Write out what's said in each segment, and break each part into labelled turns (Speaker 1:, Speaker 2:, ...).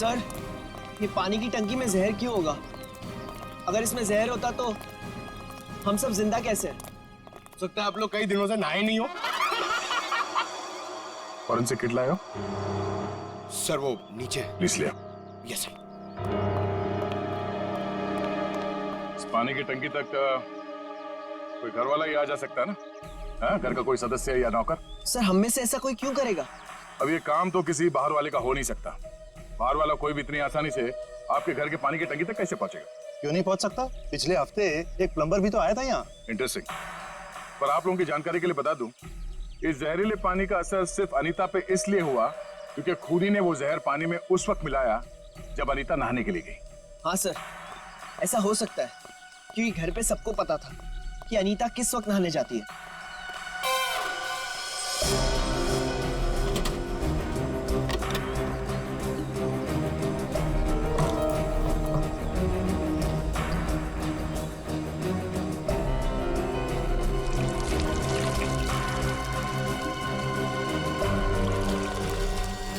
Speaker 1: Sir, ये पानी की टंकी में जहर क्यों होगा? अगर इसमें जहर होता तो हम सब जिंदा कैसे?
Speaker 2: हो सकता है आप लोग कई दिनों से नहाए नहीं हो।
Speaker 3: फॉरेंसिक किट लाए हो?
Speaker 2: सर वो नीचे।
Speaker 3: प्लीज लिया।
Speaker 2: Yes sir.
Speaker 3: इस पानी की टंकी तक कोई घर वाला ही आ जा सकता है ना? हाँ, घर का कोई सदस्य या नौकर?
Speaker 1: सर, हम में से ऐसा कोई क्यों करेगा?
Speaker 3: अब ये काम तो किसी बाहर वाले का हो नहीं सकता। बाहर वाला कोई भी इतनी आसानी से आपके घर के पानी की टंकी तक कैसे पहुंचेगा?
Speaker 4: क्यों नहीं पहुंच सकता? पिछले हफ्ते एक प्लम्बर भी तो आया था यहाँ।
Speaker 3: इंटरेस्टिंग। पर आप लोगों की जानकारी के लिए बता दूं, इस जहरीले पानी का असर सिर्फ अनीता पे इसलिए हुआ क्योंकि खुदी ने वो जहर पानी में उस वक्त मिलाया जब अनीता नहाने के लिए गई।
Speaker 1: हाँ सर, ऐसा हो सकता है क्योंकि घर पे सबको पता था कि अनीता किस वक्त नहाने जाती है।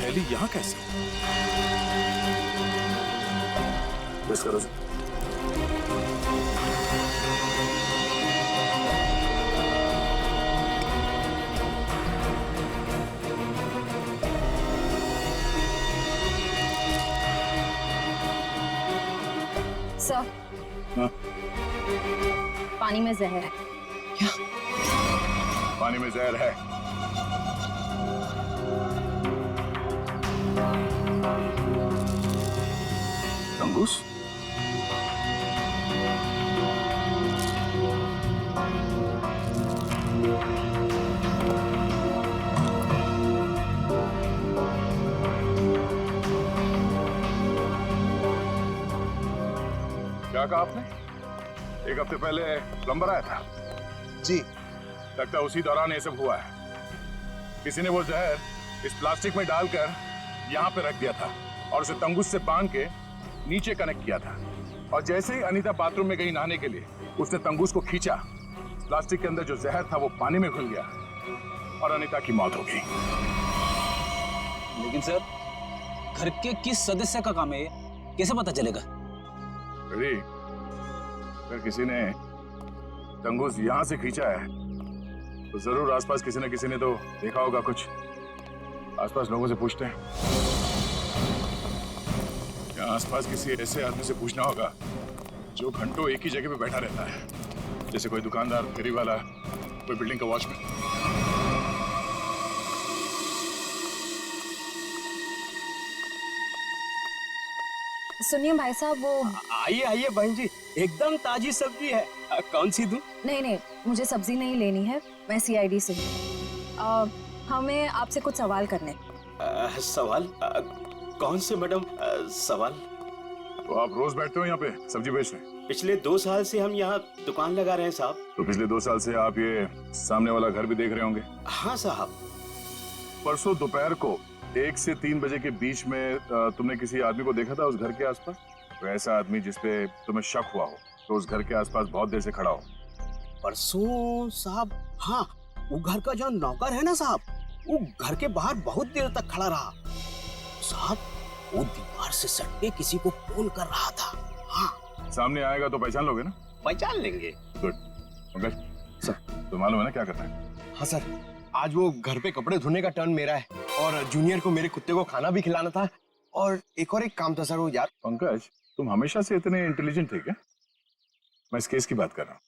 Speaker 3: थैली यहाँ कैसे? बस करो सर।
Speaker 5: सर,
Speaker 3: हाँ?
Speaker 5: पानी में जहर है।
Speaker 1: क्या?
Speaker 3: पानी में जहर है? तंगुस? क्या कहा आपने? एक हफ्ते पहले प्लम्बर आया था?
Speaker 4: जी।
Speaker 3: लगता है उसी दौरान ये सब हुआ है। किसी ने वो जहर इस प्लास्टिक में डालकर यहाँ पे रख दिया था और उसे तंगुस से बांध के नीचे कनेक्ट किया था। और जैसे ही अनीता बाथरूम में गई नहाने के लिए, उसने तंगुस को खींचा। प्लास्टिक के अंदर जो जहर था वो पानी में घुल गया और अनीता की मौत हो गई।
Speaker 6: लेकिन सर, घर के किस सदस्य का काम है ये? कैसे पता चलेगा?
Speaker 3: अरे, अगर किसी ने तंगुस यहाँ से खींचा है तो जरूर आसपास किसी न किसी ने तो देखा होगा कुछ। आसपास लोगों से पूछते हैं। या आसपास किसी ऐसे आदमी से पूछना होगा जो घंटों एक ही जगह पे बैठा रहता है, जैसे कोई दुकानदार, फेरी वाला, कोई बिल्डिंग का वॉचमैन।
Speaker 5: सुनिए भाई साहब, वो
Speaker 2: आइए आइए बहन जी, एकदम ताजी सब्जी है। कौन सी दूं?
Speaker 5: नहीं, मुझे सब्जी नहीं लेनी है, मैं सीआईडी से हूँ। हमें आपसे कुछ सवाल करने।
Speaker 2: सवाल? कौन से मैडम सवाल?
Speaker 3: तो आप रोज बैठते हो यहाँ पे सब्जी बेचने?
Speaker 7: पिछले 2 साल से हम यहाँ दुकान लगा रहे हैं साहब।
Speaker 3: तो पिछले 2 साल से आप ये सामने वाला घर भी देख रहे होंगे?
Speaker 7: हाँ साहब।
Speaker 3: परसों दोपहर को 1 से 3 बजे के बीच में तुमने किसी आदमी को देखा था उस घर के आसपास? तो ऐसा आदमी जिसपे तुम्हें शक हुआ हो तो उस घर के आसपास बहुत देर से खड़ा हो।
Speaker 7: परसों साहब, हाँ, वो घर का जो नौकर है ना साहब, वो घर के बाहर बहुत देर तक खड़ा रहा साहब। वो दीवार से सट के किसी को फोन कर रहा था। हाँ।
Speaker 3: सामने आएगा तो पहचान लोगे ना?
Speaker 2: पहचान लेंगे।
Speaker 3: गुड। पंकज सर, तो मालूम है ना क्या करना है?
Speaker 2: हाँ सर, आज वो घर पे कपड़े धोने का टर्न मेरा है और जूनियर को मेरे कुत्ते को खाना भी खिलाना था और एक काम था सर वो यार।
Speaker 3: पंकज, तुम हमेशा से इतने इंटेलिजेंट थे क्या? मैं इस केस की बात कर रहा हूँ।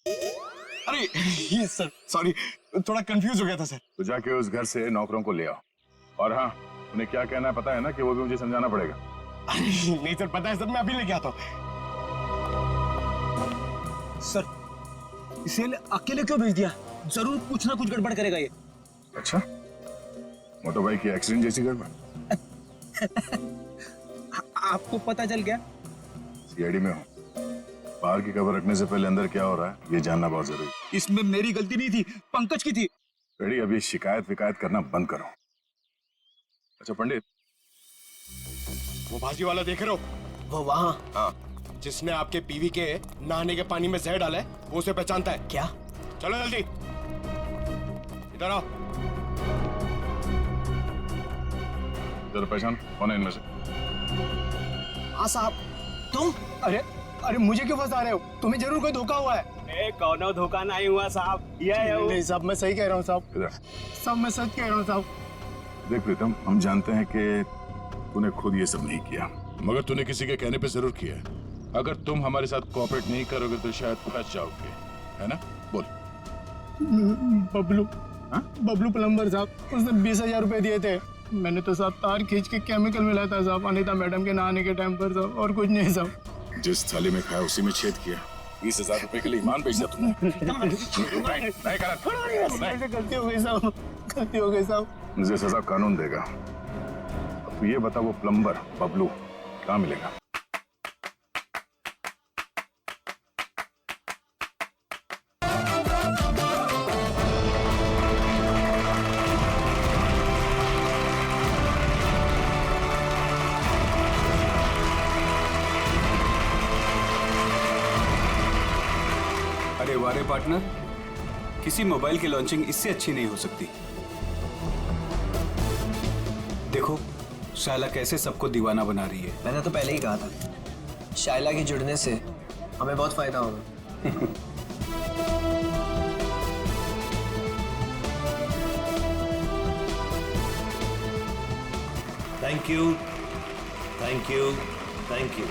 Speaker 2: अरे ये सर, सॉरी, थोड़ा कंफ्यूज हो गया था सर।
Speaker 3: तो जाके उस घर से नौकरों को ले आओ। और हाँ, उन्हें क्या कहना है पता है ना, कि वो भी मुझे समझाना पड़ेगा।
Speaker 2: नहीं सर, पता है सर, मैं अभी लेके आता हूँ।
Speaker 6: सर, इसे अकेले क्यों भेज दिया? जरूर कुछ ना कुछ गड़बड़ करेगा ये।
Speaker 3: अच्छा, मोटो भाई की एक्सीडेंट जैसी गड़बड़?
Speaker 6: आपको पता चल गया?
Speaker 3: सीआईडी में हूँ, बाहर की खबर रखने से पहले अंदर क्या हो रहा है ये जानना बहुत जरूरी है।
Speaker 6: इसमें मेरी गलती नहीं थी, पंकज की थी।
Speaker 3: रेडी, अभी शिकायत विकायत करना बंद करो। अच्छा पंडित,
Speaker 2: वो भाजी वाला देख रहे हो?
Speaker 1: वो वहाँ?
Speaker 2: हाँ, जिसने आपके पीवी के नहाने के पानी में जहर डाला है, वो उसे पहचानता है
Speaker 1: क्या?
Speaker 2: चलो जल्दी इधर आओ।
Speaker 3: जरा पहचान कौन है इनमें से?
Speaker 7: हाँ साहब।
Speaker 2: तुम? अरे अरे मुझे क्यों फंसा रहे हो? तुम्हें जरूर कोई धोखा हुआ है।
Speaker 7: कौनो धोखा नहीं हुआ साहब, ये है वो।
Speaker 2: नहीं साहब, मैं सही कह रहा हूँ साहब,
Speaker 3: इधर
Speaker 2: साहब मैं सच कह रहा हूँ साहब।
Speaker 3: देख प्रीतम, हम जानते हैं कि तूने खुद ये सब नहीं किया, मगर तूने किसी के कहने पे जरूर किया है। अगर तुम हमारे साथ कोऑपरेट नहीं करोगे तो शायद फंस जाओगे, है ना? बोल।
Speaker 2: बबलू,
Speaker 3: हाँ?
Speaker 2: बबलू प्लम्बर साहब, उसने 20,000 रुपए दिए थे। मैंने तो साहब तार खींच के केमिकल मिलाया था साहब, अनीता मैडम के नहाने के टाइम पर साहब, और कुछ नहीं साहब।
Speaker 3: जिस थाली में खाया उसी में छेद किया। 20,000 रुपए के लिए ईमान बेच दिया तुमने। नहीं करा।
Speaker 2: ऐसे गलती हो गई साहब, गलती हो गई साहब।
Speaker 3: मुझे सजा कानून देगा। अब ये बता, वो प्लम्बर बबलू कहाँ मिलेगा?
Speaker 8: अरे वारे पार्टनर, किसी मोबाइल की लॉन्चिंग इससे अच्छी नहीं हो सकती। देखो शायला कैसे सबको दीवाना बना रही है।
Speaker 1: मैंने तो पहले ही कहा था, शायला के जुड़ने से हमें बहुत फायदा होगा।
Speaker 6: Thank you, thank you, thank you.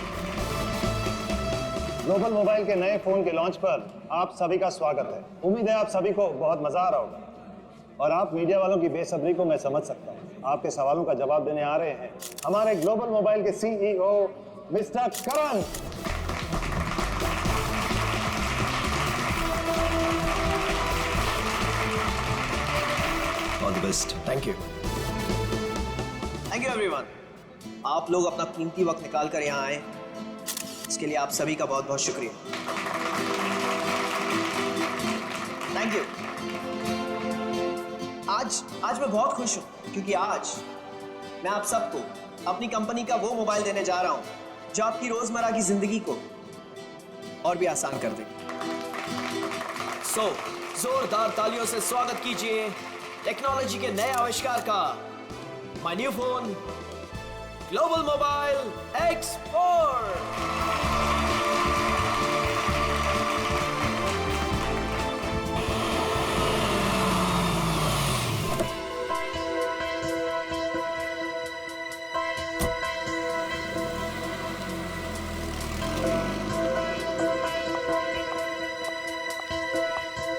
Speaker 4: Global mobile के नए फोन के लॉन्च पर आप सभी का स्वागत है। उम्मीद है आप सभी को बहुत मजा आ रहा होगा और आप मीडिया वालों की बेसब्री को मैं समझ सकता हूँ। आपके सवालों का जवाब देने आ रहे हैं हमारे ग्लोबल मोबाइल के CEO mister Karan.
Speaker 6: All the best.
Speaker 1: Thank you everyone. आप लोग अपना कीमती वक्त निकाल कर यहाँ आए, इसके लिए आप सभी का बहुत बहुत शुक्रिया। Thank you. आज मैं बहुत खुश हूं क्योंकि आज मैं आप सबको अपनी कंपनी का वो मोबाइल देने जा रहा हूं जो आपकी रोजमर्रा की जिंदगी को और भी आसान कर देगा। सो जोरदार तालियों से स्वागत कीजिए टेक्नोलॉजी के नए आविष्कार का, my new phone global mobile X4।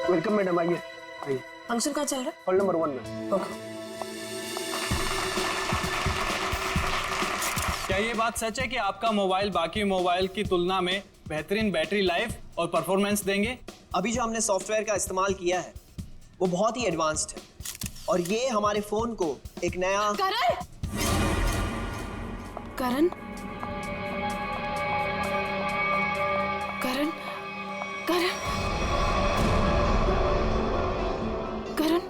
Speaker 2: Welcome madam, आइए आइए।
Speaker 5: फंक्शन कहाँ चल रहा है?
Speaker 2: हॉल नंबर 1 में।
Speaker 5: ओके।
Speaker 9: क्या ये बात सच है कि आपका मोबाइल बाकी मोबाइल की तुलना में बेहतरीन बैटरी लाइफ और परफॉर्मेंस देंगे?
Speaker 1: अभी जो हमने सॉफ्टवेयर का इस्तेमाल किया है वो बहुत ही एडवांस्ड है और ये हमारे फोन को एक नया
Speaker 5: करण! करण? करण? करण? करण?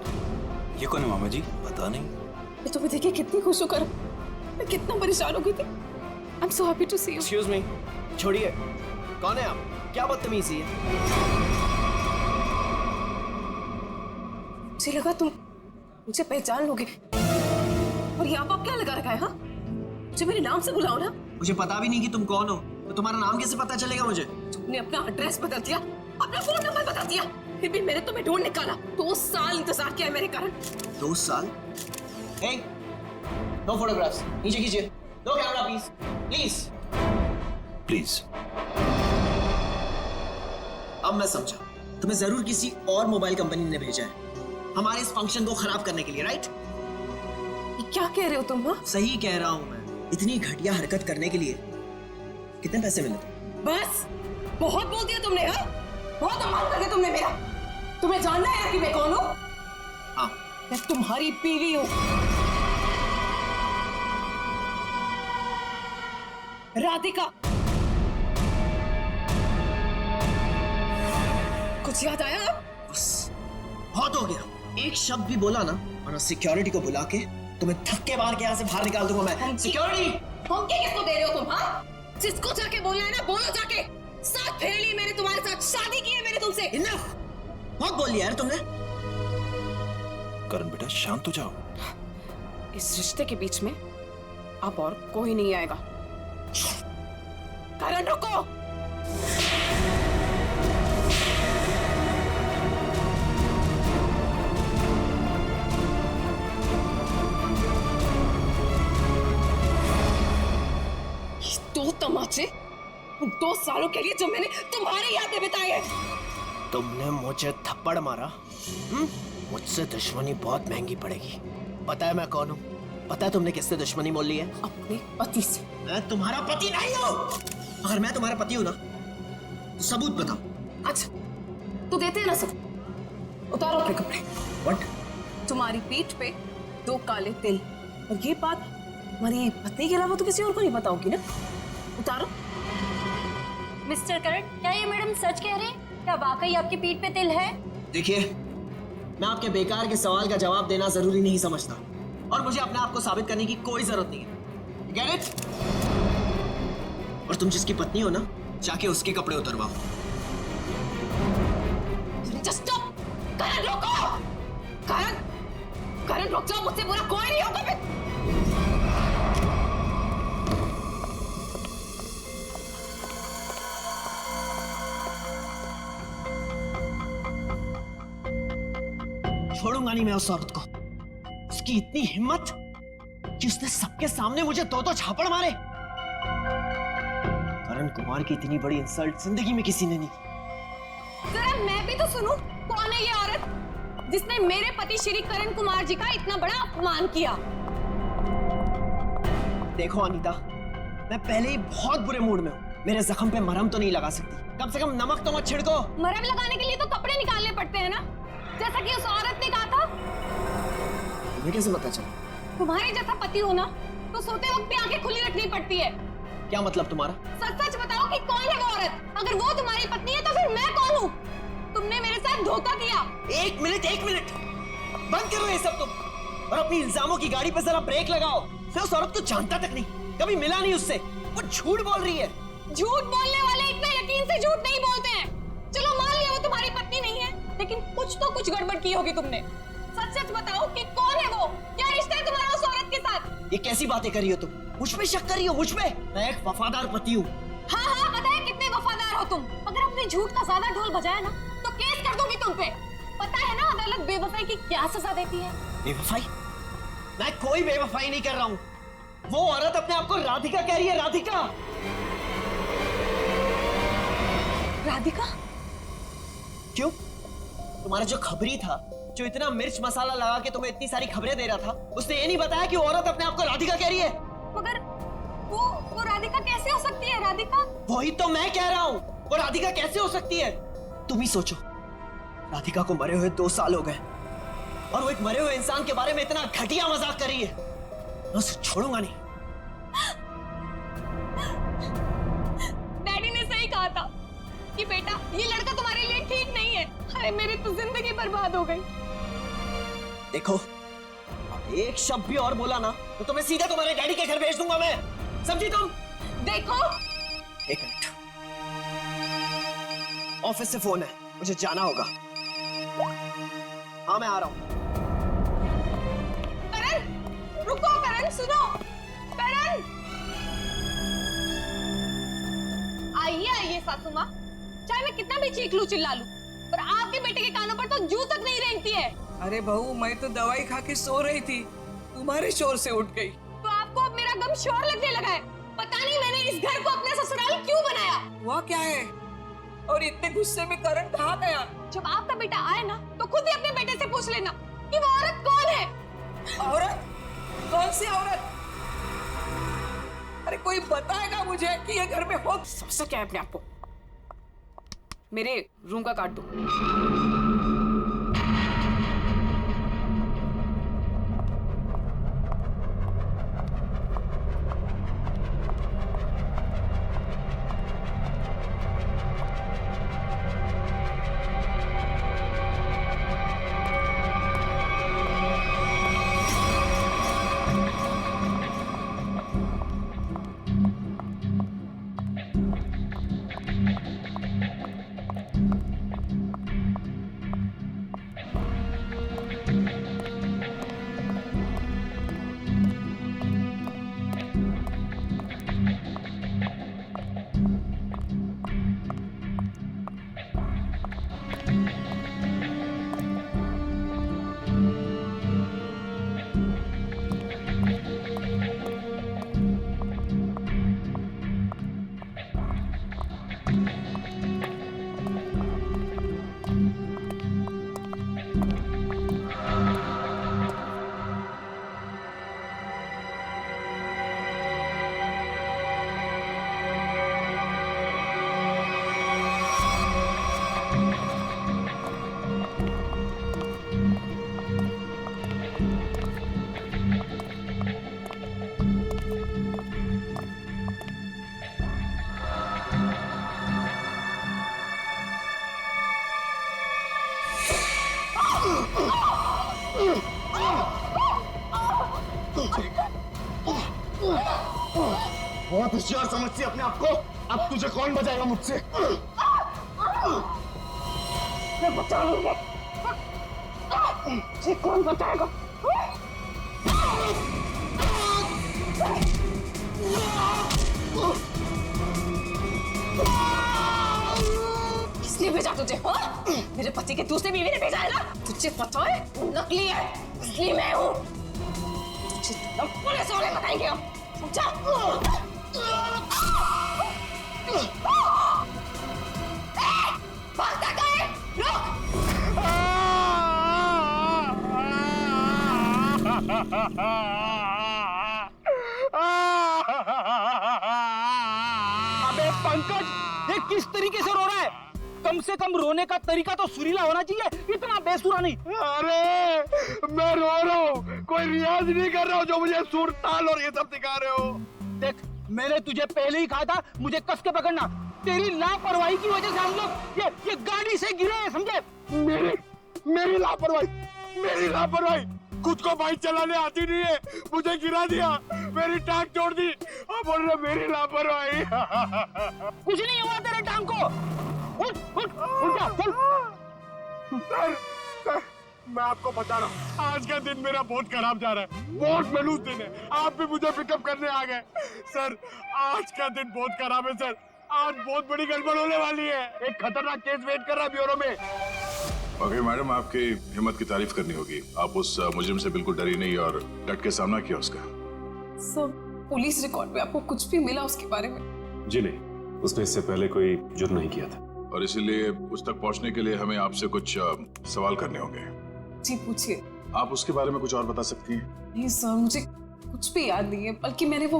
Speaker 8: ये कौन है मामा जी?
Speaker 6: पता नहीं।
Speaker 5: मैं तुम्हें देखे कितनी खुश हूँ करण। मैं कितना परेशान हो गई थी। I'm so happy to see you.
Speaker 1: Excuse me, छोड़िए, कौन है आप? क्या बदतमीजी है?
Speaker 5: मुझे लगा तुम मुझे पहचान लोगे और यहाँ पर क्या लगा रखा है? हाँ, मुझे मेरे नाम से बुलाओ ना।
Speaker 1: मुझे पता भी नहीं कि तुम कौन हो, तो तुम्हारा नाम कैसे पता चलेगा मुझे?
Speaker 5: तुमने अपना एड्रेस बदल दिया, अपना फोन नंबर बदल दिया, फिर भी मैंने तुम्हें ढूंढ निकाला। 2 साल इंतजार किया है मेरे कारण।
Speaker 1: 2 साल? Hey, no photographs. नीचे कीजिए। No camera, please. Please.
Speaker 6: Please.
Speaker 1: अब मैं समझा, तुम्हें जरूर किसी और मोबाइल कंपनी ने भेजा है हमारे इस फंक्शन को खराब करने के लिए, राइट?
Speaker 5: ये क्या कह रहे हो तुम? हाँ,
Speaker 1: सही कह रहा हूं मैं। इतनी घटिया हरकत करने के लिए कितने पैसे मिले थे?
Speaker 5: बस बहुत बोल दिया तुमने। हाँ, बहुत अपमान कर दिया तुमने मेरा। तुम्हें जानना है ना कि मैं कौन हूँ?
Speaker 1: हाँ।
Speaker 5: मैं तुम्हारी बीवी हूँ, राधिका। कुछ याद आया?
Speaker 1: बस बहुत हो गया। एक शब्द भी बोला ना और सिक्योरिटी को बुला के तुम्हें धक्के मार के यहाँ से बाहर निकाल दूंगा मैं। सिक्योरिटी!
Speaker 5: धमकी किसको दे रहे हो तुम? हाँ, जिसको जाके बोलना है ना बोलो जाके। 7 फेरे लिए मैंने तुम्हारे साथ, शादी की है मैंने तुमसे।
Speaker 1: इनफ! बहुत बोल लिया यार तुमने।
Speaker 6: करण बेटा शांत हो जाओ।
Speaker 5: इस रिश्ते के बीच में अब और कोई नहीं आएगा।
Speaker 10: करण रुको। दो तमाचे 2 सालों के लिए जो मैंने तुम्हारी याद में बिताए हैं।
Speaker 1: तुमने मुझे थप्पड़ मारा। मुझसे दुश्मनी बहुत महंगी पड़ेगी। पता है मैं कौन हूँ? पता है तुमने किससे दुश्मनी मोल ली है?
Speaker 10: अपने पति से।
Speaker 1: मैं तुम्हारा पति नहीं हूँ। अगर मैं तुम्हारा पति हूँ ना तो सबूत बताओ।
Speaker 10: अच्छा तो देते हैं ना सब। उतारो अपने कपड़े।
Speaker 1: What?
Speaker 10: तुम्हारी पीठ पे 2 काले तिल, और ये बात हमारी पत्नी के अलावा तो किसी और को नहीं पता होगी ना। उतारो।
Speaker 5: मिस्टर करण, क्या ये मैडम सच कह रहे हैं? क्या वाकई आपकी पीठ पे तिल है?
Speaker 1: देखिए, मैं आपके बेकार के सवाल का जवाब देना जरूरी नहीं समझता, और मुझे अपने आप को साबित करने की कोई जरूरत नहीं है। Get it? और तुम जिसकी पत्नी हो ना, जाके उसके कपड़े उतरवाओ।
Speaker 10: Just stop! करण रोको! करण रुक जाओ, मुझसे बुरा कोई नहीं होगा।
Speaker 1: छोड़ूंगा नहीं मैं उस औरत को। उसकी इतनी हिम्मत कि उसने सबके सामने मुझे 2 झापड़ मारे। करण कुमार की इतनी बड़ी इंसल्ट जिंदगी में किसी ने नहीं की।
Speaker 10: जरा मैं भी तो सुनूं, कौन है ये औरत जिसने मेरे पति श्री करण कुमार जी का इतना बड़ा अपमान किया?
Speaker 1: देखो अनीता, मैं पहले ही बहुत बुरे मूड में हूँ। मेरे जख्म पे मरहम तो नहीं लगा सकती, कम से कम नमक तो मत छिड़को।
Speaker 10: मरहम लगाने के लिए तो कपड़े निकालने पड़ते हैं ना, जैसा कि उस औरत ने कहा था।
Speaker 1: तुम्हें कैसे पता चला?
Speaker 10: तुम्हारे जैसा पति हो ना तो सोते वक्त भी आंखें खुली रखनी पड़ती है।
Speaker 1: क्या मतलब तुम्हारा?
Speaker 10: सच सच बताओ कि कौन है वो औरत? अगर वो तुम्हारी पत्नी है तो फिर मैं कौन हूँ? तुमने मेरे साथ धोखा किया।
Speaker 1: एक मिनट बंद करो ये सब तुम, और अपनी इल्जामों की गाड़ी पे जरा ब्रेक लगाओ। मैं उस औरत को जानता तक नहीं, कभी मिला नहीं उससे। वो झूठ बोल रही है।
Speaker 10: झूठ बोलने वाले इतना यकीन से झूठ नहीं बोलते हैं। चलो मान लिया वो तुम्हारी पत्नी नहीं है, लेकिन कुछ गड़बड़ की होगी तुमने। सच सच बताओ कि कौन है वो? क्या रिश्ता है तुम्हारा उस औरत के साथ?
Speaker 1: ये कैसी बातें कर रही हो तुम? मुझ पे शक कर रही हो? मुझ पे? मैं एक वफादार पति हूँ।
Speaker 10: हाँ पता है कितने वफादार हो तुम। अगर अपने झूठ का ज्यादा ढोल बजाया ना तो केस कर दूंगी तुम पे। पता है ना अदालत बेवफाई की क्या सजा देती है?
Speaker 1: बेवफाई? मैं कोई बेवफाई नहीं कर रहा हूँ। वो औरत अपने आप को राधिका कह रही है। राधिका।
Speaker 10: राधिका?
Speaker 1: क्यों? तुम्हारा जो खबरी था, जो इतना मिर्च मसाला लगा के तुम्हें इतनी सारी खबरें दे रहा था, उसने ये नहीं बताया कि वो औरत अपने आप को राधिका कह रही है।
Speaker 10: मगर वो राधिका कैसे हो सकती है? राधिका?
Speaker 1: वही तो मैं कह रहा हूँ, वो राधिका कैसे हो सकती है? तुम ही सोचो, राधिका को मरे हुए 2 साल हो गए, और वो एक मरे हुए इंसान के बारे में इतना घटिया मजाक कर रही है। मैं उसे छोड़ूंगा नहीं।
Speaker 10: डैडी ने सही कहा था कि बेटा ये लड़का तुम्हारे लिए ठीक नहीं है। हाय मेरी तो जिंदगी बर्बाद हो गई।
Speaker 1: देखो, एक शब्द भी और बोला ना तो तुम्हें सीधा तुम्हारे डैडी के घर भेज दूंगा मैं। समझी तुम?
Speaker 10: देखो,
Speaker 1: एक मिनट, ऑफिस से फोन है, मुझे जाना होगा। हाँ मैं आ रहा हूँ।
Speaker 10: करण रुको, करण सुनो, करण। आइए सासू माँ, चाहे मैं कितना भी चीख लूं चिल्ला लूं, पर आपके बेटे के कानों पर तो जू तक नहीं रेंगती है।
Speaker 11: अरे बहू, मैं तो दवाई खा के सो रही थी, तुम्हारे शोर से उठ गई।
Speaker 10: तो आपको अब मेरा गम शोर लगने लगा है। पता नहीं मैंने इस घर को अपना ससुराल क्यों बनाया।
Speaker 11: हुआ क्या है? और इतने गुस्से में करण कहाँ गया?
Speaker 10: जब आपका बेटा आए ना तो खुद ही अपने बेटे से पूछ लेना कि वो औरत कौन है।
Speaker 11: औरत? कौन सी औरत? अरे कोई बताएगा मुझे कि ये घर में हो?
Speaker 10: समझ क्या है अपने आप को? मेरे रूम का काट दो।
Speaker 2: बहुत होशियार समझती है अपने आप को। अब तुझे कौन बचाएगा मुझसे? मैं बचा लूंगा। तुझे कौन बचाएगा?
Speaker 10: किसने भेजा तुझे? हाँ? मेरे पति के दूसरे बीवी ने भेजा है ना? तुझे पता है नकली है, इसलिए मैं हूँ। तुझे तब पुलिस वाले बताएंगे हम, समझा? भागता कहाँ है? रुक!
Speaker 6: अबे पंकज, ये किस तरीके से रो रहा है? कम से कम रोने का तरीका तो सुरीला होना चाहिए, इतना बेसुरा नहीं।
Speaker 2: अरे मैं रो रहा हूँ, कोई रियाज नहीं कर रहा हूँ जो मुझे सुर ताल और ये सब सिखा रहे हो।
Speaker 6: देख, मैंने तुझे पहले ही कहा था मुझे कस के पकड़ना। तेरी लापरवाही की वजह से हम लोग ये गाड़ी से गिरे हैं, समझे?
Speaker 2: मेरी लापरवाही खुद को बाइक चलाने आती नहीं है, मुझे गिरा दिया, मेरी टांग तोड़ दी और बोल रहे मेरी लापरवाही।
Speaker 6: कुछ नहीं हुआ तेरे टांग को। उठ जा, चल।
Speaker 2: सर, मैं आपको बता रहा हूँ, आज का दिन मेरा बहुत खराब जा रहा है, बहुत मनूस दिन है। आप भी मुझे पिकअप करने आ गए। सर, आज का दिन बहुत खराब है सर, आज बहुत बड़ी गड़बड़ होने वाली है। एक खतरनाक केस वेट कर रहा है ब्यूरो में।
Speaker 3: ओके मैडम, आपकी हिम्मत की तारीफ करनी होगी। आप उस मुजरिम से बिल्कुल डरी नहीं और डट के सामना किया उसका।
Speaker 11: सर, पुलिस रिकॉर्ड में आपको कुछ भी मिला उसके बारे में?
Speaker 12: जी नहीं, उसने इससे पहले कोई जुर्म नहीं किया था।
Speaker 3: और इसीलिए उस तक पहुंचने के लिए हमें आपसे कुछ सवाल करने होंगे।
Speaker 11: जी पूछिए।
Speaker 3: आप उसके बारे में कुछ और बता सकती हैं?
Speaker 11: नहीं सर, मुझे कुछ भी याद नहीं है, बल्कि मैंने वो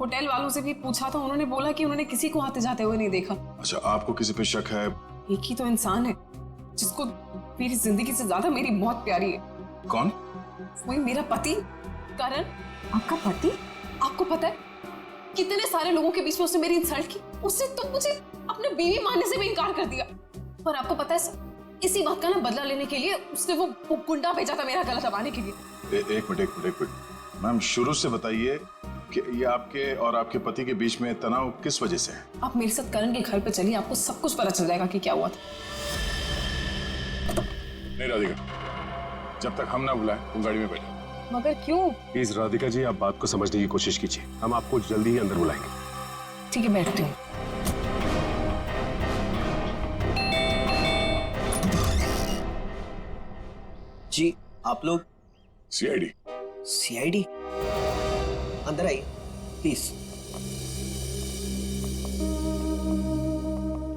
Speaker 11: होटल वालों से भी पूछा था, उन्होंने बोला कि उन्होंने किसी को आते जाते हुए नहीं देखा।
Speaker 3: अच्छा, आपको किसी पे शक है?
Speaker 11: एक ही तो इंसान है जिसको मेरी जिंदगी से ज्यादा मेरी मौत प्यारी है।
Speaker 3: कौन?
Speaker 11: वही मेरा पति करण।
Speaker 5: आपका पति?
Speaker 11: आपको पता है कितने सारे लोगों के बीच में उसने मेरी इंसल्ट की, उससे तो मुझे अपने बीवी मानने से भी इनकार कर दिया। पर आपको पता है सर, इसी बात का ना बदला लेने के लिए उसने वो गुंडा भेजा था मेरा गला दबाने के लिए।
Speaker 3: एक मिनट मैम, शुरू से बताइए कि ये आपके और आपके पति के बीच में तनाव किस वजह से है?
Speaker 11: आप मेरे साथ करण के घर पे चलिए, आपको सब कुछ पता चल जाएगा कि क्या हुआ था।
Speaker 3: नहीं राधिका, जब तक हम ना बुलाएं तुम गाड़ी में बैठो।
Speaker 5: मगर क्यों?
Speaker 12: प्लीज राधिका जी, आप बात को समझने की कोशिश कीजिए, हम आपको जल्दी ही अंदर बुलाएंगे।
Speaker 11: ठीक है, बैठती हूँ।
Speaker 1: जी, आप लोग?
Speaker 3: सीआईडी।
Speaker 1: अंदर आइए प्लीज।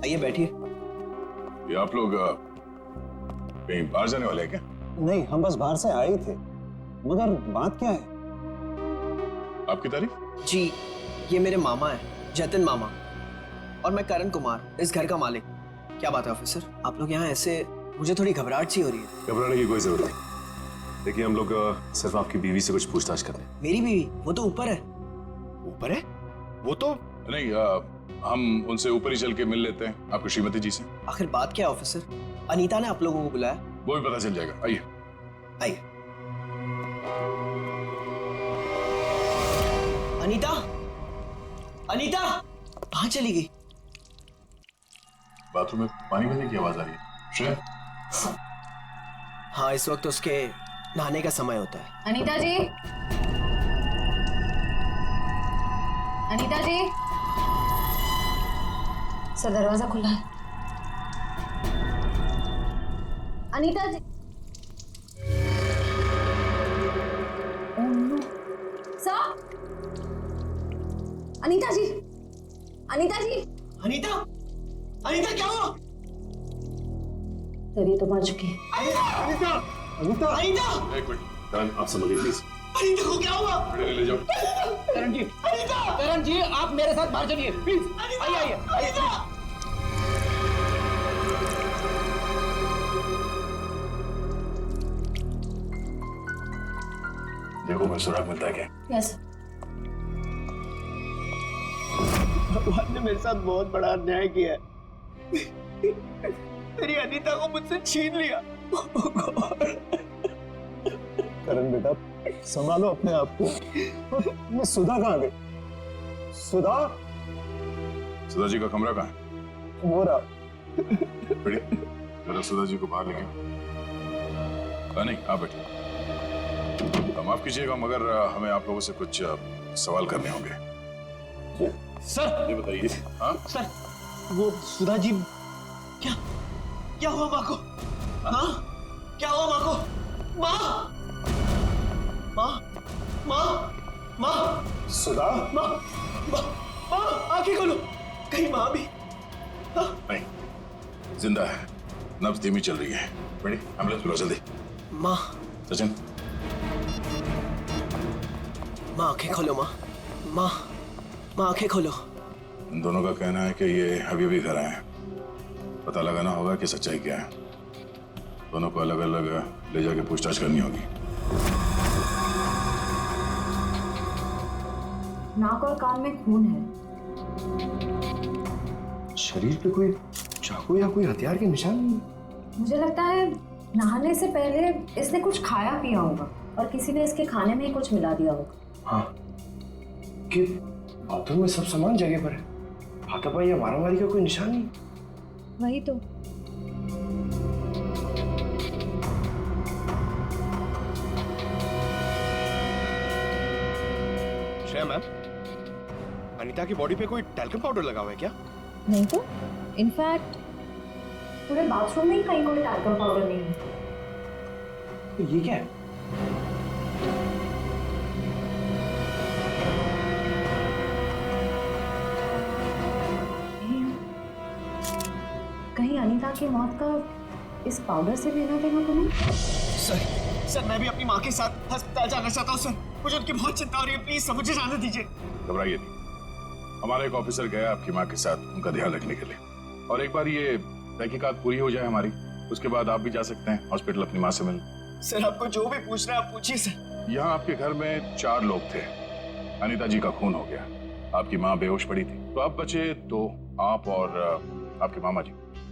Speaker 1: आइए बैठिए।
Speaker 3: ये आप लोग कहीं बाहर जाने वाले हैं क्या?
Speaker 4: नहीं, हम बस बाहर से आए थे, मगर बात क्या है?
Speaker 3: आपकी तारीफ?
Speaker 1: जी, ये मेरे मामा है, जतिन मामा, और मैं करण कुमार, इस घर का मालिक। क्या बात है ऑफिसर, आप लोग यहाँ ऐसे? मुझे थोड़ी घबराहट सी हो रही है।
Speaker 12: घबराने की कोई जरूरत नहीं। देखिए, हम लोग सिर्फ आपकी बीवी से कुछ पूछताछ कर रहे हैं।
Speaker 1: मेरी बीवी? वो तो ऊपर है।
Speaker 2: ऊपर है? वो तो
Speaker 3: नहीं, हम उनसे ऊपर ही चल के मिल लेते हैं, आपकी श्रीमती जी से।
Speaker 1: आखिर बात क्या है ऑफिसर? अनीता ने आप लोगों को बुलाया?
Speaker 3: वो भी पता चल जाएगा, आइए।
Speaker 1: आइए। अनीता, अनीता कहाँ चली गई?
Speaker 3: बाथरूम में पानी बहने की आवाज आ रही है। श्रेया?
Speaker 1: हाँ, इस वक्त उसके नहाने का समय होता है।
Speaker 5: अनीता जी, अनीता जी। सर, दरवाजा खुला है। अनीता जी। सर, अनीता जी, अनीता जी।
Speaker 1: अनीता, अनीता क्या हुआ?
Speaker 5: तेरी तो मर चुकी है।
Speaker 1: अनीता, अनीता, अनीता।
Speaker 3: एक मिनट,
Speaker 12: करण, आप समझिए प्लीज।
Speaker 1: अनीता को क्या हुआ?
Speaker 3: ले जाओ।
Speaker 6: करण जी,
Speaker 1: अनीता,
Speaker 6: करण जी, आप मेरे साथ बाहर चलिए प्लीज। आइए आइए आइए।
Speaker 3: देखो मैं सुराग मिलता है क्या?
Speaker 5: यस।
Speaker 1: भगवान ने मेरे साथ बहुत बड़ा अन्याय किया है। मेरी अनीता को मुझसे छीन लिया।
Speaker 4: करण बेटा, संभालो अपने आप को। ये सुधा कहाँ गई? सुधा?
Speaker 3: सुधा जी का कमरा कहाँ है?
Speaker 4: वो रहा।
Speaker 3: बढ़िया, जरा सुधा जी को बाहर लेके। नहीं, आप बैठिए। माफ कीजिएगा मगर हमें आप लोगों से कुछ सवाल करने होंगे।
Speaker 6: सर
Speaker 3: ये बताइए। हाँ
Speaker 6: सर, वो सुधा जी
Speaker 1: क्या हुआ माँ को? हाँ? क्या हुआ माँ को? माँ! माँ! माँ! माँ!
Speaker 4: सुधा?
Speaker 1: माँ! माँ! माँ! आंखें खोलो। कहीं माँ भी?
Speaker 3: नहीं, जिंदा है, नब्ज धीमी चल रही है। बड़ी एम्बुलेंस बुलाओ जल्दी।
Speaker 1: माँ!
Speaker 3: सचिन,
Speaker 1: माँ आंखें खोलो माँ। माँ! माँ आंखें खोलो।
Speaker 3: इन दोनों का कहना है कि ये अभी घर आए हैं। पता लगाना होगा कि सच्चाई क्या है। दोनों को अलग अलग ले जाके पूछताछ करनी होगी।
Speaker 5: नाक और कान में खून है।
Speaker 1: शरीर पे कोई चाकू या कोई हथियार के निशान नहीं।
Speaker 5: मुझे लगता है नहाने से पहले इसने कुछ खाया पिया होगा और किसी ने इसके खाने में ही कुछ मिला दिया होगा।
Speaker 1: हाँ, कि बाथरूम में सब सामान जगह पर है। हाथापाई या मारामारी का कोई निशान नहीं।
Speaker 5: वही तो।
Speaker 1: श्रेया मैम, अनीता की बॉडी पे कोई टैल्कम पाउडर लगा हुआ है क्या?
Speaker 5: नहीं तो, इनफैक्ट पूरे बाथरूम में ही कहीं कोई टैल्कम पाउडर नहीं है।
Speaker 1: तो ये क्या है?
Speaker 5: कहीं अनीता की मौत का इस पाउडर से लेना देना तो नहीं?
Speaker 1: सर, मैं भी अपनी माँ के साथ अस्पताल जाना चाहता हूँ सर। मुझे उनकी बहुत चिंता हो रही है। प्लीज सर, मुझे जाने दीजिए।
Speaker 3: घबराइए नहीं, हमारा एक ऑफिसर गया आपकी माँ के साथ उनका ध्यान रखने के लिए। और एक बार ये तहकीकात पूरी हो जाए हमारी, उसके बाद आप भी जा सकते हैं हॉस्पिटल अपनी माँ से मिलने।
Speaker 1: सर, आपको जो भी पूछना है आप पूछिए सर।
Speaker 3: यहाँ आपके घर में 4 लोग थे। अनीता जी का खून हो गया, आपकी माँ बेहोश पड़ी थी, तो आप बचे 2, आप और आपके मामा जी।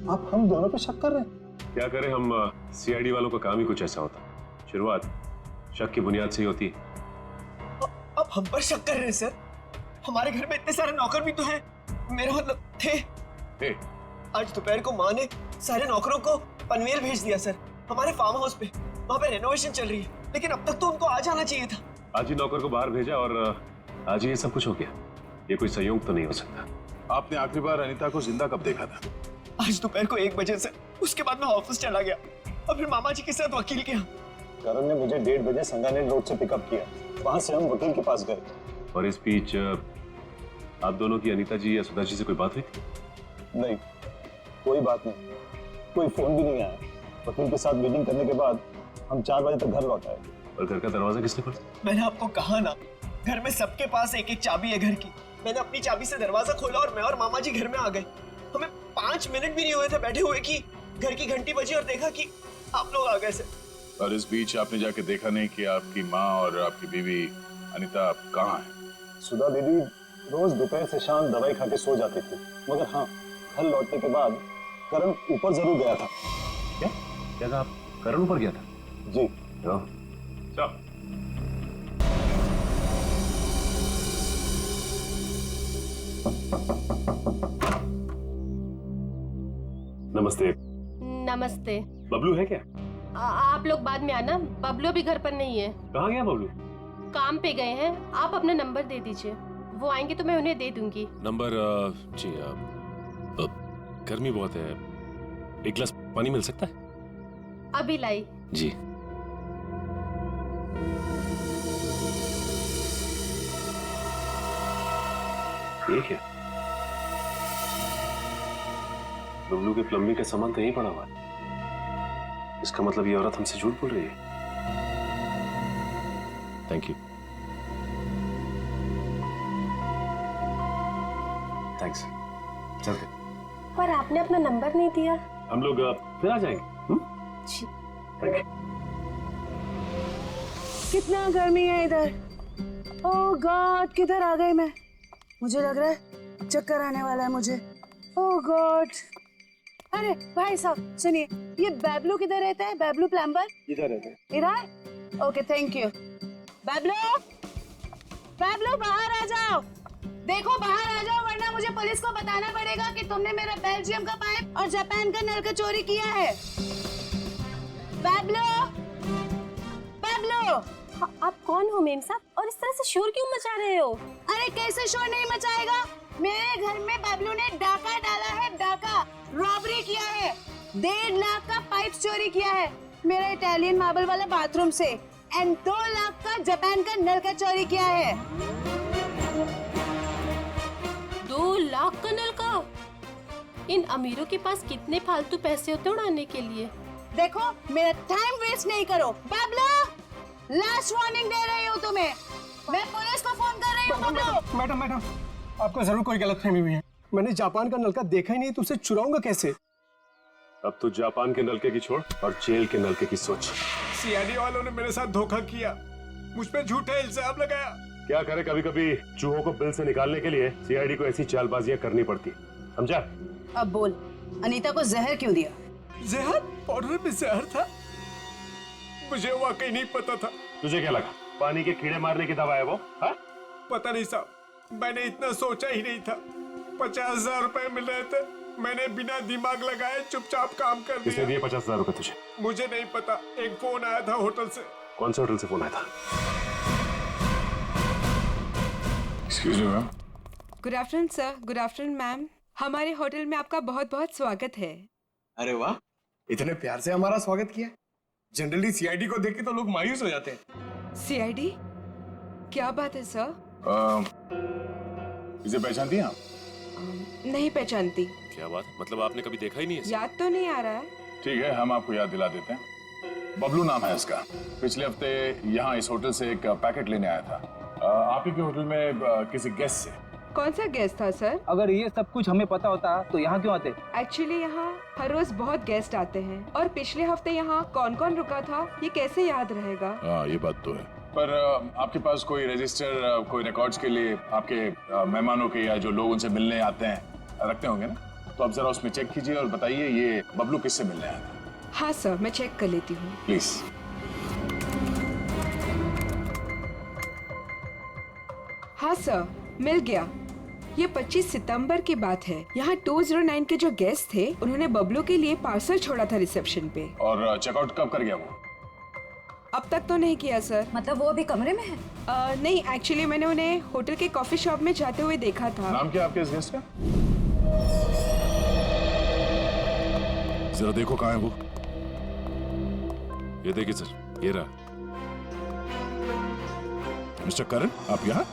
Speaker 4: आप हम दोनों पे शक कर रहे हैं?
Speaker 12: क्या करें, हम सीआईडी वालों का काम ही कुछ ऐसा होता। शुरुआत शक की बुनियाद से ही होती है।
Speaker 1: अब हम पर शक कर रहे हैं सर? हमारे घर में इतने सारे नौकर भी तो हैं। मेरा मतलब थे। आज दोपहर को माँ ने सारे नौकरों को पनवेल भेज दिया सर, हमारे फार्म हाउस पे। वहाँ पे रेनोवेशन चल रही है, लेकिन अब तक तो उनको आज आना चाहिए था।
Speaker 12: आज ही नौकर को बाहर भेजा और आज ही ये सब कुछ हो गया। ये कोई संयोग तो नहीं हो सकता।
Speaker 3: आपने आखिरी बार अनीता को जिंदा कब देखा था?
Speaker 1: आज दोपहर को 1 बजे सर। उसके बाद मैं ऑफिस चला गया और फिर मामा जी के साथ वकील के यहाँ।
Speaker 4: करण ने मुझे 1:30 बजे संगानेर रोड से पिकअप किया। वहां से हम वकील के पास गए।
Speaker 12: और इस बीच आप दोनों की अनीता जी या सुधा जी से कोई बात हुई थी?
Speaker 4: नहीं, कोई बात नहीं। कोई फोन भी नहीं आया। वकील के साथ मीटिंग करने के बाद हम 4 बजे तक घर लौट आए।
Speaker 12: और घर का दरवाजा किसने खोला?
Speaker 1: मैंने आपको कहा ना, घर में सबके पास एक एक चाबी है घर की। मैंने अपनी चाबी से दरवाजा खोला और मैं और मामा जी घर में आ गए। हमें 5 मिनट भी नहीं हुए थे बैठे हुए कि घर की घंटी बजी और देखा कि आप लोग आ गए सर।
Speaker 3: और इस बीच आपने जाके देखा नहीं कि आपकी माँ और आपकी बीवी अनीता कहाँ है?
Speaker 4: सुधा दीदी रोज दोपहर से शाम दवाई खा के सो जाती थी, मगर हाँ, घर लौटने के बाद करण ऊपर जरूर गया था।
Speaker 12: क्या कहा आप? करण ऊपर गया था?
Speaker 4: जी।
Speaker 12: चल। नमस्ते।
Speaker 13: नमस्ते।
Speaker 12: बबलू है क्या?
Speaker 13: आप लोग बाद में आना, बबलू भी घर पर नहीं है।
Speaker 12: कहाँ गया बबलू?
Speaker 13: काम पे गए हैं। आप अपना नंबर दे दीजिए, वो आएंगे तो मैं उन्हें दे दूंगी।
Speaker 12: नंबर जी, गर्मी बहुत है, एक गिलास पानी मिल सकता है?
Speaker 13: अभी लाई।
Speaker 12: जी। ये क्या? बबलू के प्लम्बिंग का सामान तो यहीं पड़ा हुआ है। इसका मतलब ये औरत हमसे झूठ बोल रही है। Thank you. थैंक्स। चलते।
Speaker 13: पर आपने अपना नंबर नहीं दिया।
Speaker 12: हम लोग फिर आ जाएंगे।
Speaker 13: जी।
Speaker 12: Thank you.
Speaker 14: कितना गर्मी है इधर। ओह गॉड, किधर आ गई मैं? मुझे लग रहा है चक्कर आने वाला है मुझे। ओह गॉड। अरे भाई साहब सुनिए, ये बैबलू किधर रहता है? बैबलू प्लम्बर
Speaker 4: इधर रहते।
Speaker 14: इधर? Okay thank you. बैबलो, बैबलो बाहर आ जाओ। देखो बाहर आ जाओ वरना मुझे पुलिस को बताना पड़ेगा कि तुमने मेरा बेल्जियम का पाइप और जापान का नल का चोरी किया है। बैबलो, बैबलो।
Speaker 13: आप कौन हो मेम साहब और इस तरह से शोर क्यों मचा रहे हो?
Speaker 14: अरे कैसे शोर नहीं मचाएगा? मेरे घर में बैबलो ने डाका डाला है, डाका रॉबरी किया है। 1.5 लाख का पाइप चोरी किया है मेरा इटालियन मार्बल वाला बाथरूम से एंड 2 लाख का जापान का नल का चोरी किया है।
Speaker 13: 2 लाख का नल का? इन अमीरों के पास कितने फालतू पैसे होते उड़ाने के लिए।
Speaker 14: देखो मेरा टाइम वेस्ट नहीं करो। बैबलो, लास्ट वार्निंग दे रही हूँ तुम्हें। मैं पुलिस को फोन कर रही हूँ। बैबलो।
Speaker 2: मैडम मैडम, आपको जरूर कोई गलतफहमी हुई है। मैंने जापान का नलका देखा ही नहीं, तो उसे चुराऊंगा कैसे?
Speaker 12: अब तो जापान के नलके की छोड़ और जेल के नलके की सोच।
Speaker 2: सीआईडी वालों ने मेरे साथ धोखा किया, मुझ पे झूठे इल्जाम लगाया।
Speaker 12: क्या करे, कभी कभी चूहों को बिल से निकालने के लिए सीआईडी को ऐसी चालबाजियां करनी पड़ती, समझा?
Speaker 14: अब बोल, अनीता को जहर क्यों दिया?
Speaker 2: जहर? पाउडर में जहर था? मुझे वाकई नहीं पता था।
Speaker 12: तुझे क्या लगा पानी के कीड़े मारने की दवा है वो? हा?
Speaker 2: पता नहीं साहब, मैंने इतना सोचा ही नहीं था। 50,000 रुपए मिल रहे थे, मैंने बिना दिमाग लगाए चुपचाप काम कर दिया।
Speaker 12: किसने दिए 50,000 रुपए तुझे?
Speaker 2: मुझे नहीं पता, एक फोन आया था होटल से।
Speaker 12: कौन से होटल से फोन आया था?
Speaker 3: Excuse me ma'am.
Speaker 15: Good afternoon sir. Good afternoon ma'am. हमारे होटल में आपका बहुत बहुत स्वागत है।
Speaker 2: अरे वाह, इतने प्यार से हमारा स्वागत किया। जनरली सीआईडी को देख के तो लोग मायूस हो जाते हैं।
Speaker 15: सीआईडी? क्या बात है सर?
Speaker 3: इसे पहचानती हैं आप?
Speaker 15: नहीं पहचानती।
Speaker 12: क्या बात, मतलब आपने कभी देखा ही नहीं है?
Speaker 15: याद तो नहीं आ रहा है।
Speaker 3: ठीक है, हम आपको याद दिला देते हैं। बबलू नाम है इसका। पिछले हफ्ते यहाँ इस होटल से एक पैकेट लेने आया था आप ही के होटल में किसी गेस्ट से।
Speaker 15: कौन सा गेस्ट था सर?
Speaker 6: अगर ये सब कुछ हमें पता होता तो यहाँ क्यों आते?
Speaker 15: एक्चुअली यहाँ हर रोज बहुत गेस्ट आते हैं और पिछले हफ्ते यहाँ कौन कौन रुका था ये कैसे याद रहेगा?
Speaker 3: हाँ, ये बात तो है। पर आपके पास कोई रजिस्टर, कोई रिकॉर्ड्स के लिए आपके मेहमानों के या जो लोग उनसे मिलने आते हैं रखते होंगे ना? तो आप जरा उसमें चेक कीजिए और बताइए ये बबलू किससे मिलने आया था।
Speaker 15: हाँ सर, मैं चेक कर लेती हूँ।
Speaker 3: प्लीज।
Speaker 15: हाँ सर, मिल गया। ये 25 सितंबर की बात है। यहाँ 209 के जो गेस्ट थे उन्होंने बबलू के लिए पार्सल छोड़ा था रिसेप्शन पे।
Speaker 3: और चेकआउट कब कर गया वो?
Speaker 15: अब तक तो नहीं किया सर।
Speaker 5: मतलब वो अभी कमरे में है?
Speaker 15: नहीं, एक्चुअली मैंने उन्हें होटल के कॉफी शॉप में जाते हुए देखा था।
Speaker 3: नाम क्या आपके इस गेस्ट का? जरा देखो कहाँ है वो।
Speaker 12: ये देखिए सर, ये रहा।
Speaker 3: मिस्टर करण, आप यहाँ?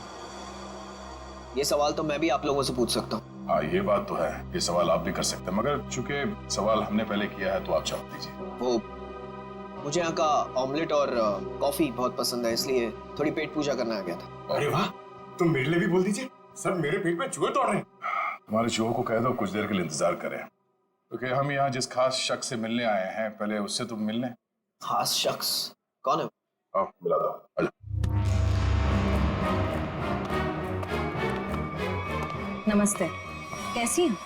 Speaker 1: ये सवाल तो मैं भी आप लोगों से पूछ सकता हूँ।
Speaker 3: हाँ, ये बात तो है, ये सवाल आप भी कर सकते हैं, मगर चूंकि सवाल हमने पहले किया है तो आप जवाब दीजिए।
Speaker 1: वो मुझे यहाँ का ऑमलेट और कॉफी बहुत पसंद है, इसलिए थोड़ी पेट पूजा करना आ गया था।
Speaker 2: अरे वाह, तुम मेरे लिए भी बोल दीजिए। सर, मेरे पेट में चूहे दौड़ रहे हैं।
Speaker 3: हमारे चूहों को कह दो कुछ देर के लिए इंतजार करें, क्योंकि हम यहाँ जिस खास शख्स से मिलने आए हैं पहले उससे तो मिलने।
Speaker 1: खास शख्स कौन है?
Speaker 3: आओ मिला दो। आजा।
Speaker 5: नमस्ते, कैसी हैं?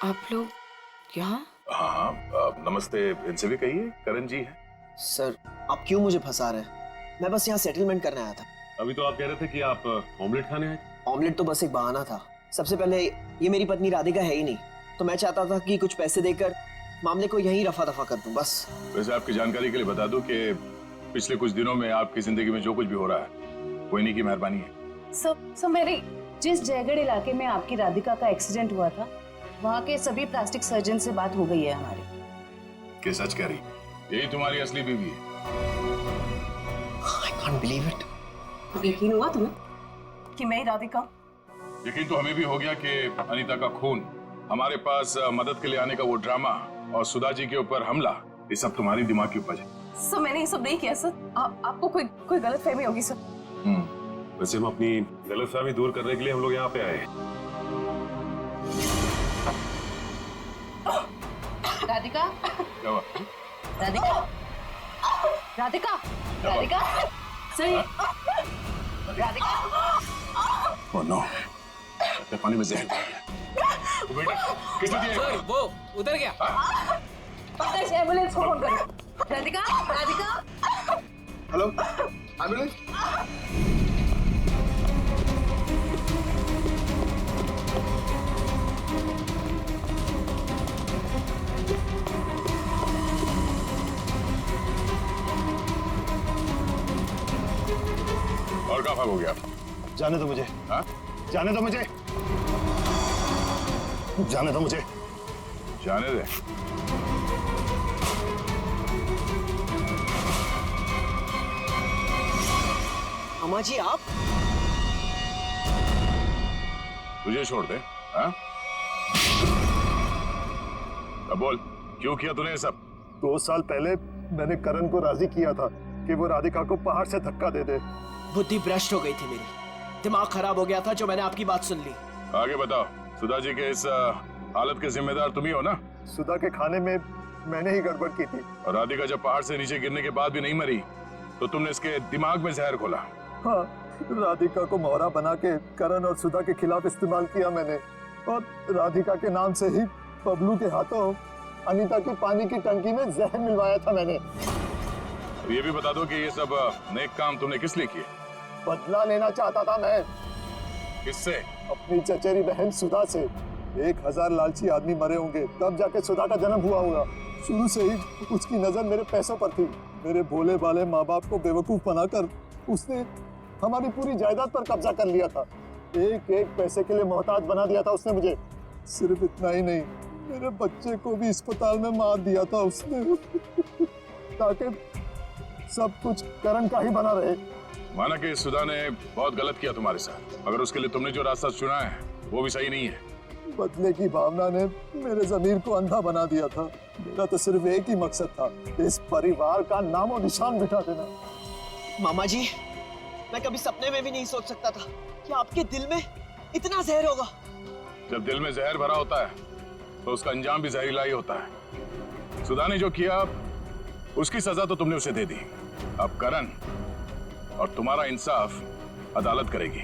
Speaker 15: आप लोग यहाँ?
Speaker 3: हाँ, नमस्ते इनसे भी कहिए, करण जी है।
Speaker 1: सर, आप क्यों मुझे फंसा रहे हैं? मैं बस यहाँ सेटलमेंट करने आया था।
Speaker 12: अभी तो आप कह रहे थे कि आप ऑमलेट खाने आए।
Speaker 1: ऑमलेट तो बस एक बहाना था। सबसे पहले ये मेरी पत्नी राधिका है ही नहीं, तो मैं चाहता था कि कुछ पैसे देकर मामले को यहीं रफा दफा कर दूं बस।
Speaker 3: वैसे आपकी जानकारी के लिए बता दूं कि पिछले कुछ दिनों में आपकी जिंदगी में जो कुछ भी हो रहा है वो इन्हीं की मेहरबानी है।
Speaker 14: सर मेरी जिस जयगढ़ इलाके में आपकी राधिका का एक्सीडेंट हुआ था वहाँ के सभी प्लास्टिक सर्जन से बात हो गई है हमारी।
Speaker 3: क्या सच कह रही? यही तुम्हारी असली बीवी है?
Speaker 1: I can't believe it.
Speaker 14: यकीन हुआ तुम्हें कि मैं राधिका?
Speaker 3: यकीन तो हमें भी हो गया कि अनीता का खून, हमारे पास मदद के लिए आने का वो ड्रामा और सुधा जी के ऊपर हमला, ये सब तुम्हारी दिमाग की उपज है।
Speaker 11: सर, मैंने ये सब नहीं किया सर। आपको कोई गलतफहमी होगी सर।
Speaker 12: वैसे हम अपनी गलतफहमी दूर करने के लिए हम लोग यहाँ पे आए हैं।
Speaker 11: राधिका,
Speaker 3: क्या हुआ?
Speaker 11: राधिका, राधिका, राधिका, सही, राधिका।
Speaker 3: ओह नो, पानी में जहर डाल दिया। बेटा, किसने दिया?
Speaker 6: सर, वो उधर गया।
Speaker 10: पकड़ एम्बुलेंस को फोन करो। राधिका, राधिका।
Speaker 3: Hello, ambulance. और कहाँ भाग हो गया?
Speaker 4: जाने दो मुझे।
Speaker 3: हाँ?
Speaker 4: जाने दो मुझे। जाने दो मुझे।
Speaker 3: जाने दे।
Speaker 1: मामा जी आप?
Speaker 3: तुझे छोड़ दे? हाँ? अब बोल, क्यों किया तूने ये सब?
Speaker 4: 2 साल पहले मैंने करण को राजी किया था कि वो राधिका को पहाड़ से धक्का दे दे।
Speaker 1: बुद्धि भ्रष्ट हो गई थी मेरी, दिमाग खराब हो गया था जो मैंने आपकी बात सुन ली।
Speaker 3: आगे बताओ, सुधा जी के इस हालत के जिम्मेदार तुम ही हो ना?
Speaker 4: सुधा के खाने में मैंने ही गड़बड़ की थी।
Speaker 3: और राधिका जब पहाड़ से नीचे गिरने के बाद भी नहीं मरी तो तुमने इसके दिमाग में जहर घोला।
Speaker 4: हाँ, राधिका को मोहरा बना के करण और सुधा के खिलाफ इस्तेमाल किया मैंने, और राधिका के नाम से ही बबलू के हाथों अनीता की पानी की टंकी में जहर मिलवाया था मैंने।
Speaker 3: तो ये भी बता दो कि ये सब नेक काम तुमने किस लिए किए?
Speaker 4: बदला लेना चाहता था मैं।
Speaker 3: किससे?
Speaker 4: अपनी चचेरी बहन सुधा से। 1000 लालची आदमी मरे होंगे तब जाके सुधा का जन्म हुआ होगा। शुरू से ही उसकी नजर मेरे पैसों पर थी। मेरे भोले भाले माँ बाप को बेवकूफ बनाकर उसने हमारी पूरी जायदाद पर कब्जा कर लिया था। एक एक पैसे के लिए मोहताज बना दिया था उसने मुझे। सिर्फ इतना ही नहीं, मेरे बच्चे को भी अस्पताल में मार दिया था उसने ताकि सब कुछ करण का ही बना रहे।
Speaker 3: माना कि सुधा ने बहुत गलत किया तुम्हारे साथ, मगर उसके लिए तुमने जो रास्ता चुना है वो भी सही नहीं है।
Speaker 4: बदले की भावना ने मेरे जमीर को अंधा बना दिया था। मेरा तो सिर्फ एक ही मकसद था, इस परिवार का नामो निशान मिटा देना।
Speaker 1: मामा जी, मैं कभी सपने में भी नहीं सोच सकता था कि आपके दिल में इतना जहर होगा।
Speaker 3: जब दिल में जहर भरा होता है तो उसका अंजाम भी जहरीला ही होता है। सुधा ने जो किया उसकी सजा तो तुमने उसे दे दी। अब करण और तुम्हारा इंसाफ अदालत करेगी।